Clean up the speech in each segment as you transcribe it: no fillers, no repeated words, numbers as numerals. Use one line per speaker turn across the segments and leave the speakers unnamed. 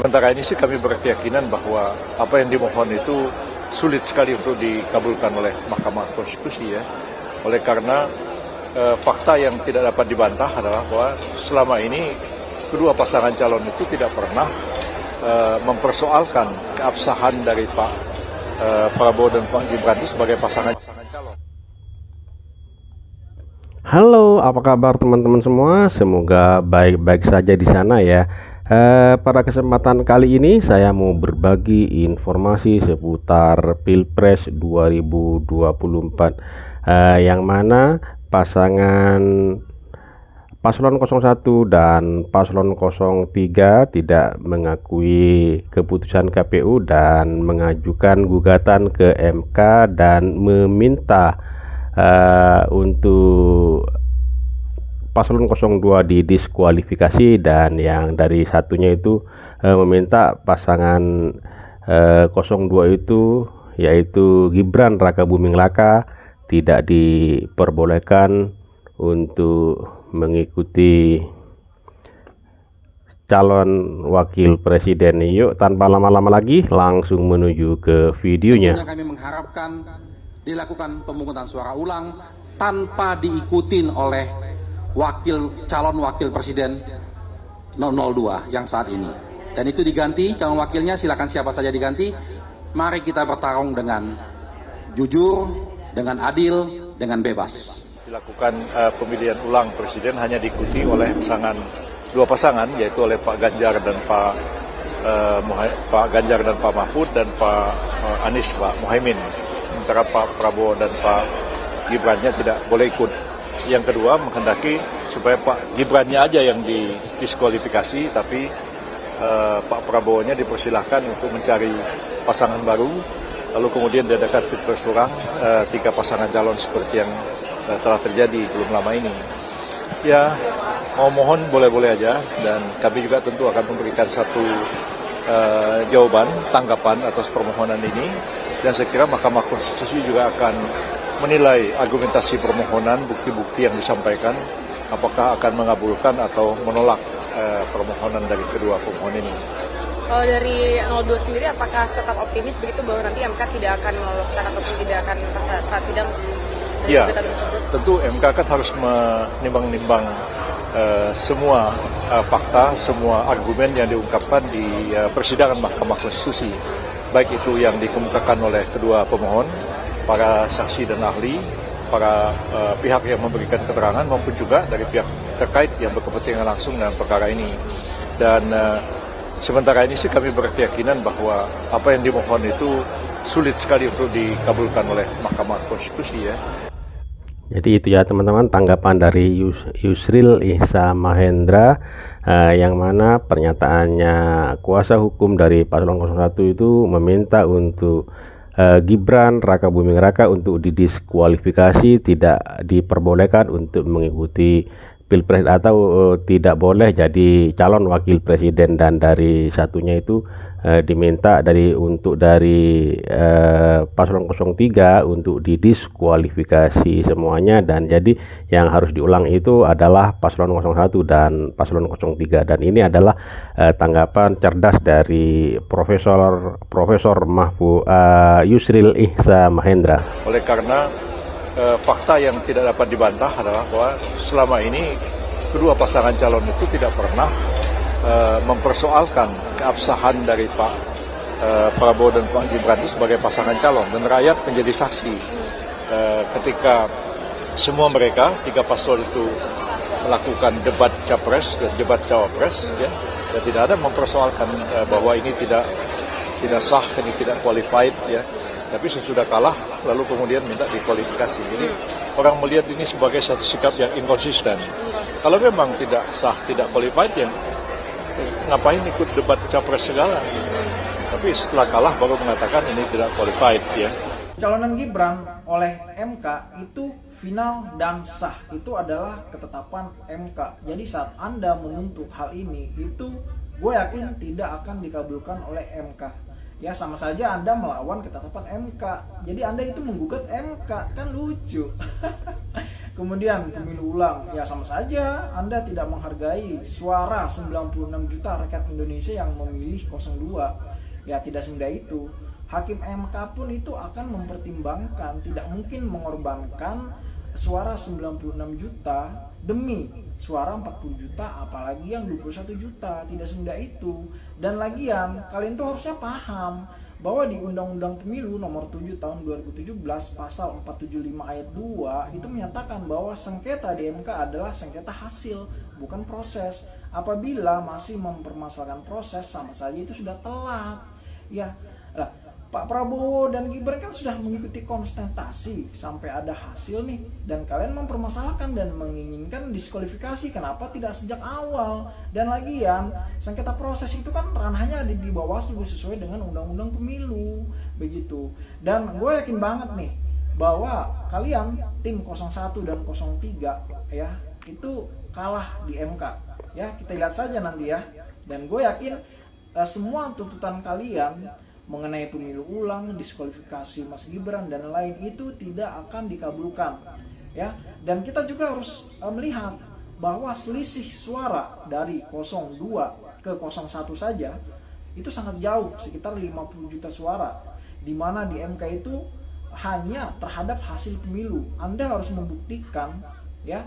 Sementara ini sih kami berkeyakinan bahwa apa yang dimohon itu sulit sekali untuk dikabulkan oleh Mahkamah Konstitusi ya. Oleh karena fakta yang tidak dapat dibantah adalah bahwa selama ini kedua pasangan calon itu tidak pernah mempersoalkan keabsahan dari Pak Prabowo dan Pak Gibran sebagai pasangan calon.
Halo, apa kabar teman-teman semua? Semoga baik-baik saja di sana ya. Pada kesempatan kali ini saya mau berbagi informasi seputar Pilpres 2024, yang mana pasangan Paslon 01 dan Paslon 03 tidak mengakui keputusan KPU dan mengajukan gugatan ke MK dan meminta untuk Paslon 02 didiskualifikasi, dan yang dari satunya itu meminta pasangan 02 itu yaitu Gibran Raka Buming Raka tidak diperbolehkan untuk mengikuti calon wakil presiden. Yuk, tanpa lama-lama lagi langsung menuju ke videonya.
Kami mengharapkan dilakukan pemungutan suara ulang tanpa diikutin oleh calon wakil presiden 002 yang saat ini, dan itu diganti calon wakilnya, silakan siapa saja diganti. Mari kita bertarung dengan jujur, dengan adil, dengan bebas.
Dilakukan pemilihan ulang presiden hanya diikuti oleh dua pasangan, yaitu oleh Pak Ganjar dan Pak Ganjar dan Pak Mahfud, dan Pak Anies Pak Muhaimin. Sementara Pak Prabowo dan Pak Gibrannya tidak boleh ikut. Yang kedua, menghendaki supaya Pak Gibrannya aja yang didiskualifikasi, tapi Pak Prabowo-nya dipersilahkan untuk mencari pasangan baru. Lalu kemudian diadakan pilpres ulang 3 pasangan calon seperti yang telah terjadi belum lama ini. Ya, mau mohon boleh-boleh aja, dan kami juga tentu akan memberikan satu jawaban, tanggapan atas permohonan ini, dan saya kira Mahkamah Konstitusi juga akan menilai argumentasi permohonan, bukti-bukti yang disampaikan, apakah akan mengabulkan atau menolak permohonan dari kedua pemohon ini.
Kalau dari 02 sendiri, apakah tetap optimis begitu bahwa nanti MK tidak akan meloloskan ataupun tidak akan saat sidang?
Ya, tentu MK kan harus menimbang-nimbang semua fakta, semua argumen yang diungkapkan di persidangan Mahkamah Konstitusi, baik itu yang dikemukakan oleh kedua pemohon, para saksi dan ahli, para pihak yang memberikan keterangan, maupun juga dari pihak terkait yang berkepentingan langsung dalam perkara ini. Dan sementara ini sih kami berkeyakinan bahwa apa yang dimohon itu sulit sekali untuk dikabulkan oleh Mahkamah Konstitusi ya.
Jadi itu ya teman-teman, tanggapan dari Yusril Ihza Mahendra, yang mana pernyataannya kuasa hukum dari Paslon 01 itu meminta untuk Gibran Raka Buming Raka untuk didiskualifikasi, tidak diperbolehkan untuk mengikuti pilpres atau tidak boleh jadi calon wakil presiden, dan dari satunya itu diminta dari Paslon 03 untuk didiskualifikasi semuanya, dan jadi yang harus diulang itu adalah Paslon 01 dan Paslon 03. Dan ini adalah tanggapan cerdas dari Profesor Yusril Ihza Mahendra.
Oleh karena fakta yang tidak dapat dibantah adalah bahwa selama ini kedua pasangan calon itu tidak pernah mempersoalkan keabsahan dari Pak Prabowo dan Pak Gibran sebagai pasangan calon, dan rakyat menjadi saksi ketika semua mereka 3 paslon itu melakukan debat capres dan debat cawapres ya, dan tidak ada mempersoalkan bahwa ini tidak sah, ini tidak qualified ya. Tapi sesudah kalah lalu kemudian minta dikualifikasi. Jadi orang melihat ini sebagai satu sikap yang inkonsisten. Kalau memang tidak sah, tidak qualified, ya ngapain ikut debat capres segala. Tapi setelah kalah baru mengatakan ini tidak qualified ya.
Calonan Gibran oleh MK itu final dan sah, itu adalah ketetapan MK. Jadi saat Anda menuntut hal ini, itu gue yakin tidak akan dikabulkan oleh MK. Ya sama saja Anda melawan ketetapan MK. Jadi Anda itu menggugat MK, kan lucu. Kemudian pemilu ulang, ya sama saja Anda tidak menghargai suara 96 juta rakyat Indonesia yang memilih 02. Ya tidak semudah itu. Hakim MK pun itu akan mempertimbangkan, tidak mungkin mengorbankan suara 96 juta demi suara 40 juta, apalagi yang 21 juta. Tidak semudah itu. Dan lagian kalian tuh harusnya paham bahwa di Undang-Undang Pemilu nomor 7 tahun 2017 pasal 475 ayat 2 itu menyatakan bahwa sengketa di MK adalah sengketa hasil, bukan proses. Apabila masih mempermasalahkan proses, sama saja itu sudah telat. Ya, lah, Pak Prabowo dan Gibran kan sudah mengikuti konsultasi sampai ada hasil nih, dan kalian mempermasalahkan dan menginginkan diskualifikasi. Kenapa tidak sejak awal? Dan lagian sengketa proses itu kan ranahnya ada di Bawaslu sesuai dengan Undang-Undang Pemilu begitu. Dan gue yakin banget nih bahwa kalian tim 01 dan 03 ya itu kalah di MK. Ya kita lihat saja nanti ya. Dan gue yakin semua tuntutan kalian mengenai pemilu ulang, diskualifikasi Mas Gibran dan lain itu tidak akan dikabulkan, ya. Dan kita juga harus melihat bahwa selisih suara dari 02 ke 01 saja itu sangat jauh, sekitar 50 juta suara, di mana di MK itu hanya terhadap hasil pemilu. Anda harus membuktikan ya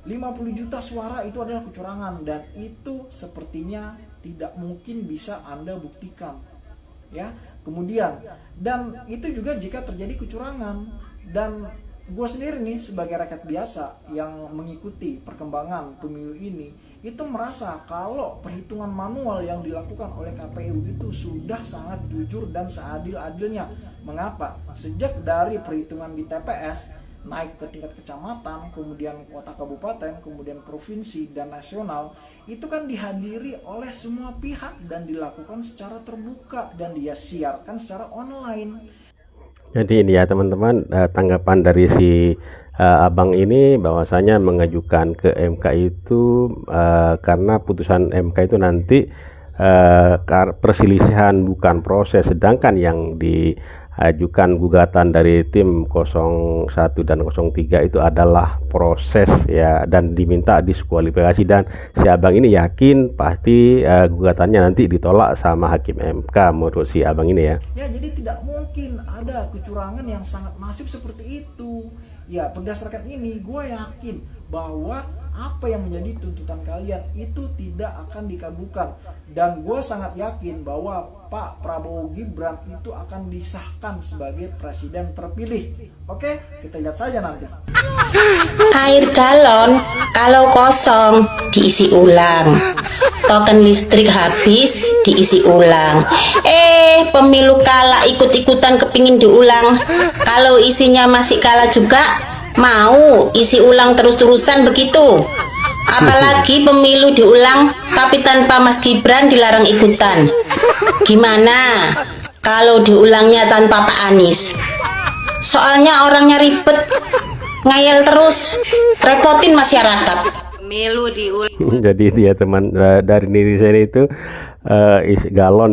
50 juta suara itu adalah kecurangan, dan itu sepertinya tidak mungkin bisa Anda buktikan. Ya, kemudian dan itu juga jika terjadi kecurangan. Dan gue sendiri nih sebagai rakyat biasa yang mengikuti perkembangan pemilu ini itu merasa kalau perhitungan manual yang dilakukan oleh KPU itu sudah sangat jujur dan seadil-adilnya. Mengapa? Sejak dari perhitungan di TPS naik ke tingkat kecamatan, kemudian kota kabupaten, kemudian provinsi dan nasional, itu kan dihadiri oleh semua pihak dan dilakukan secara terbuka dan dia siarkan secara online.
Jadi ini ya teman-teman, tanggapan dari si abang ini bahwasanya mengajukan ke MK itu karena putusan MK itu nanti perselisihan bukan proses, sedangkan yang diajukan gugatan dari tim 01 dan 03 itu adalah proses ya, dan diminta diskualifikasi. Dan si abang ini yakin pasti gugatannya nanti ditolak sama hakim MK menurut si abang ini ya.
Ya, jadi tidak mungkin ada kecurangan yang sangat masif seperti itu. Ya, berdasarkan ini gue yakin bahwa apa yang menjadi tuntutan kalian itu tidak akan dikabulkan. Dan gue sangat yakin bahwa Pak Prabowo Gibran itu akan disahkan sebagai presiden terpilih. Oke, kita lihat saja nanti.
Air galon kalau kosong diisi ulang. Token listrik habis diisi ulang. Pemilu kalah ikut-ikutan kepingin diulang. Kalau isinya masih kalah juga mau isi ulang terus-terusan begitu. Apalagi pemilu diulang tapi tanpa Mas Gibran dilarang ikutan. Gimana kalau diulangnya tanpa Pak Anies? Soalnya orangnya ribet, ngayal terus, repotin masyarakat.
Pemilu diulang.
Jadi dia teman dari netizen itu isi galon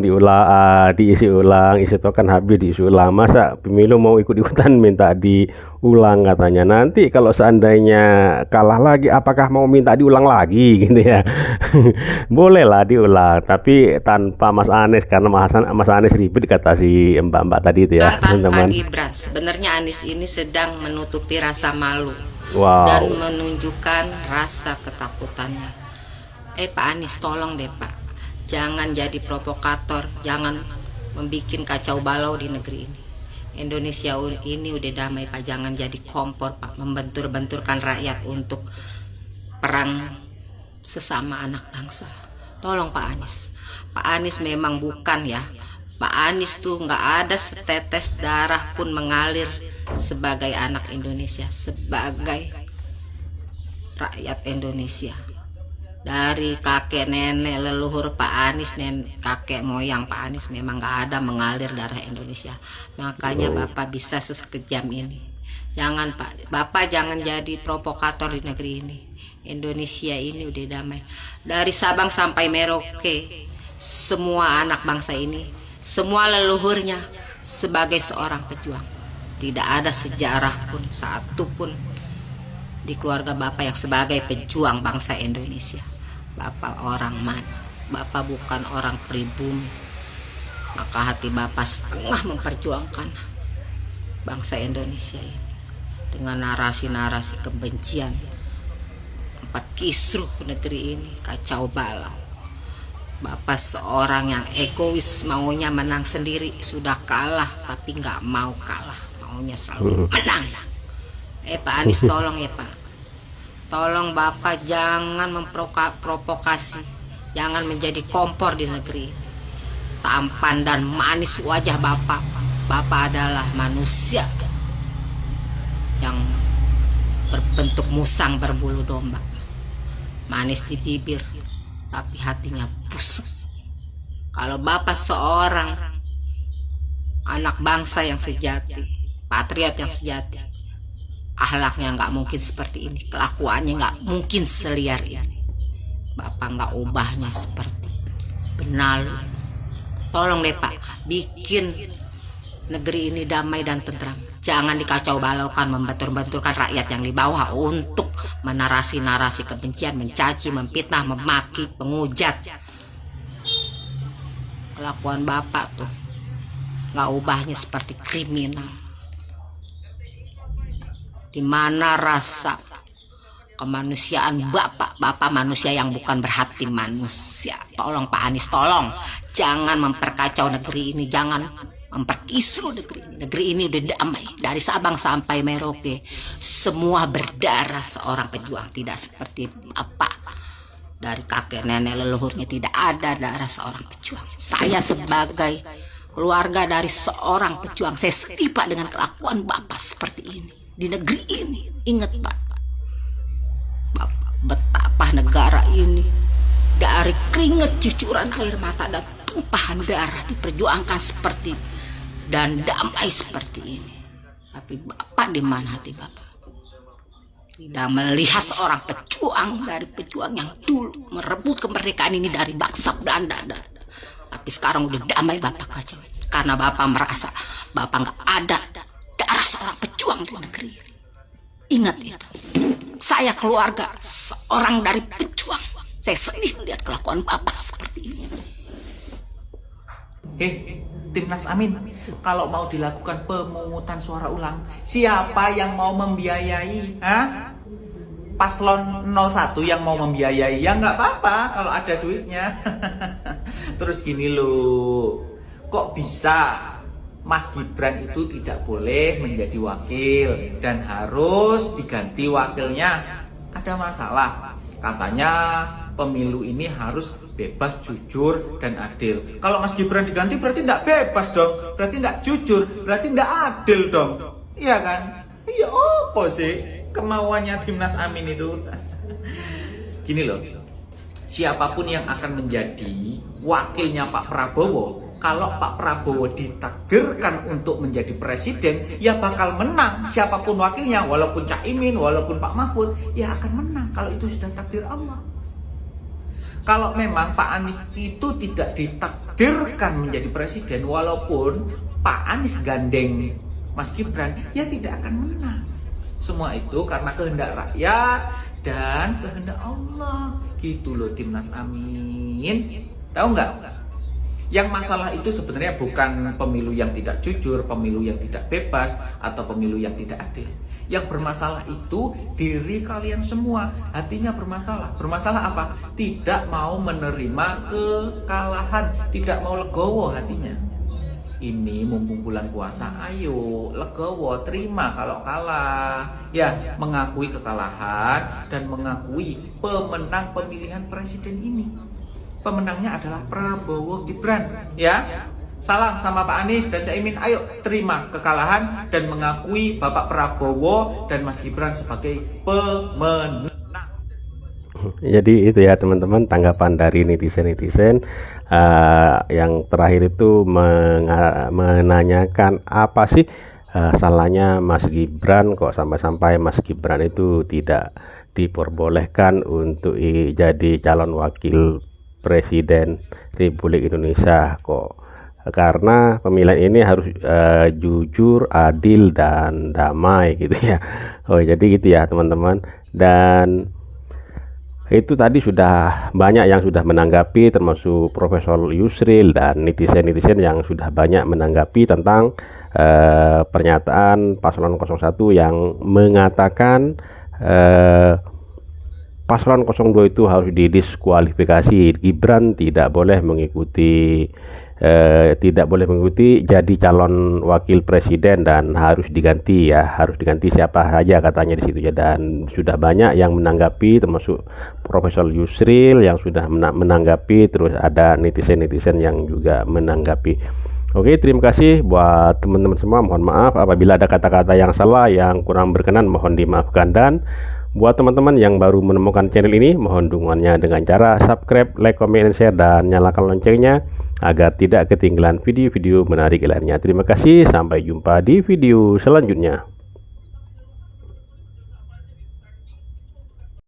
diisi ulang, isi token habis diisi ulang. Masa pemilu mau ikut-ikutan minta diulang katanya. Nanti kalau seandainya kalah lagi, apakah mau minta diulang lagi gitu ya? Bolehlah diulang, tapi tanpa Mas Anies, karena Mas Anies ribet kata si mbak-mbak tadi itu ya, teman-teman.
Gibran, sebenarnya Anies ini sedang menutupi rasa malu.
Wow.
Dan menunjukkan rasa ketakutannya. Pak Anies, tolong deh Pak, jangan jadi provokator, jangan membuat kacau balau di negeri ini. Indonesia ini udah damai Pak, jangan jadi kompor Pak, membentur-benturkan rakyat untuk perang sesama anak bangsa. Tolong Pak Anies. Pak Anies memang bukan ya, Pak Anies tuh nggak ada setetes darah pun mengalir sebagai anak Indonesia, sebagai rakyat Indonesia. Dari kakek nenek leluhur Pak Anies, kakek moyang Pak Anies memang gak ada mengalir darah Indonesia. Makanya Bapak bisa sekejam ini. Jangan Pak, Bapak jangan jadi provokator di negeri ini. Indonesia ini udah damai. Dari Sabang sampai Merauke, semua anak bangsa ini, semua leluhurnya sebagai seorang pejuang. Tidak ada sejarah pun satu pun di keluarga Bapak yang sebagai pejuang bangsa Indonesia. Bapak orang mana? Bapak bukan orang pribumi. Maka hati Bapak setengah memperjuangkan bangsa Indonesia ini dengan narasi-narasi kebencian, 4 kisruh negeri ini, kacau balau. Bapak seorang yang egois, maunya menang sendiri, sudah kalah tapi nggak mau kalah, maunya selalu menang. Pak Anies tolong ya Pak, tolong Bapak jangan memprovokasi, jangan menjadi kompor di negeri ini. Tampan dan manis wajah Bapak, Bapak adalah manusia yang berbentuk musang berbulu domba, manis di bibir tapi hatinya busuk. Kalau Bapak seorang anak bangsa yang sejati, patriot yang sejati, akhlaknya nggak mungkin seperti ini, kelakuannya nggak mungkin seliar ini. Bapak nggak ubahnya seperti benalu. Tolong deh Pak, bikin negeri ini damai dan tentram. Jangan dikacau balaukan, membentur-benturkan rakyat yang di bawah untuk menarasi-narasi kebencian, mencaci, memfitnah, memaki, menghujat. Kelakuan Bapak tuh nggak ubahnya seperti kriminal. Di mana rasa kemanusiaan Bapak? Bapak manusia yang bukan berhati manusia. Tolong Pak Anies, tolong jangan memperkacau negeri ini, jangan memperkisruh negeri ini. Negeri ini udah damai dari Sabang sampai Merauke, semua berdarah seorang pejuang, tidak seperti Bapak. Dari kakek nenek leluhurnya tidak ada darah seorang pejuang. Saya sebagai keluarga dari seorang pejuang, saya sedih Pak dengan kelakuan Bapak seperti ini di negeri ini. Ingat Pak, betapa negara ini dari keringat, cucuran air mata dan tumpahan darah diperjuangkan seperti dan damai seperti ini. Tapi Bapak, di mana hati Bapak? Tidak melihat seorang pejuang dari pejuang yang dulu merebut kemerdekaan ini dari bangsa Belanda. Tapi sekarang udah damai, Bapak kacau. Karena Bapak merasa Bapak nggak ada darah seorang pejuang di negeri ini. Ingat itu. Saya keluarga seorang dari pejuang. Saya sedih melihat kelakuan Bapak seperti ini.
Timnas Amin, kalau mau dilakukan pemungutan suara ulang, siapa yang mau membiayai? Paslon 01 yang mau membiayai, ya nggak apa-apa kalau ada duitnya. Terus gini loh, kok bisa Mas Gibran itu tidak boleh menjadi wakil dan harus diganti wakilnya? Ada masalah. Katanya pemilu ini harus bebas, jujur, dan adil. Kalau Mas Gibran diganti berarti tidak bebas dong, berarti tidak jujur, berarti tidak adil dong. Iya kan? Iya, apa sih kemauannya Timnas Amin itu? Gini loh, siapapun yang akan menjadi wakilnya Pak Prabowo, kalau Pak Prabowo ditakdirkan untuk menjadi presiden, ya bakal menang. Siapapun wakilnya, walaupun Cak Imin, walaupun Pak Mahfud, ya akan menang kalau itu sudah takdir Allah. Kalau memang Pak Anies itu tidak ditakdirkan menjadi presiden, walaupun Pak Anies gandeng Mas Gibran, ya tidak akan menang. Semua itu karena kehendak rakyat dan kehendak Allah. Gitu loh Timnas Amin. Tahu nggak? Yang masalah itu sebenarnya bukan pemilu yang tidak jujur, pemilu yang tidak bebas, atau pemilu yang tidak adil. Yang bermasalah itu diri kalian semua, hatinya bermasalah. Bermasalah apa? Tidak mau menerima kekalahan, tidak mau legowo hatinya. Ini mumpung bulan puasa, ayo legowo, terima kalau kalah. Ya, mengakui kekalahan dan mengakui pemenang pemilihan presiden ini. Pemenangnya adalah Prabowo Gibran, ya. Salam sama Pak Anies dan Cak Imin, ayo terima kekalahan dan mengakui Bapak Prabowo dan Mas Gibran sebagai pemenang.
Jadi itu ya teman-teman, tanggapan dari netizen-netizen yang terakhir itu menanyakan apa sih salahnya Mas Gibran, kok sampai-sampai Mas Gibran itu tidak diperbolehkan untuk jadi calon wakil Presiden Republik Indonesia, kok karena pemilihan ini harus jujur, adil, dan damai gitu ya. Oh jadi gitu ya teman-teman. Dan itu tadi sudah banyak yang sudah menanggapi, termasuk Profesor Yusril dan netizen-netizen yang sudah banyak menanggapi tentang pernyataan paslon 01 yang mengatakan paslon 02 itu harus didiskualifikasi. Gibran tidak boleh mengikuti jadi calon wakil presiden dan harus diganti ya, harus diganti siapa saja katanya di situ ya. Dan sudah banyak yang menanggapi, termasuk Profesor Yusril yang sudah menanggapi, terus ada netizen-netizen yang juga menanggapi. Oke, terima kasih buat teman-teman semua. Mohon maaf apabila ada kata-kata yang salah, yang kurang berkenan, mohon dimaafkan. Dan buat teman-teman yang baru menemukan channel ini, mohon dukungannya dengan cara subscribe, like, comment, dan share, dan nyalakan loncengnya agar tidak ketinggalan video-video menarik lainnya. Terima kasih, sampai jumpa di video selanjutnya.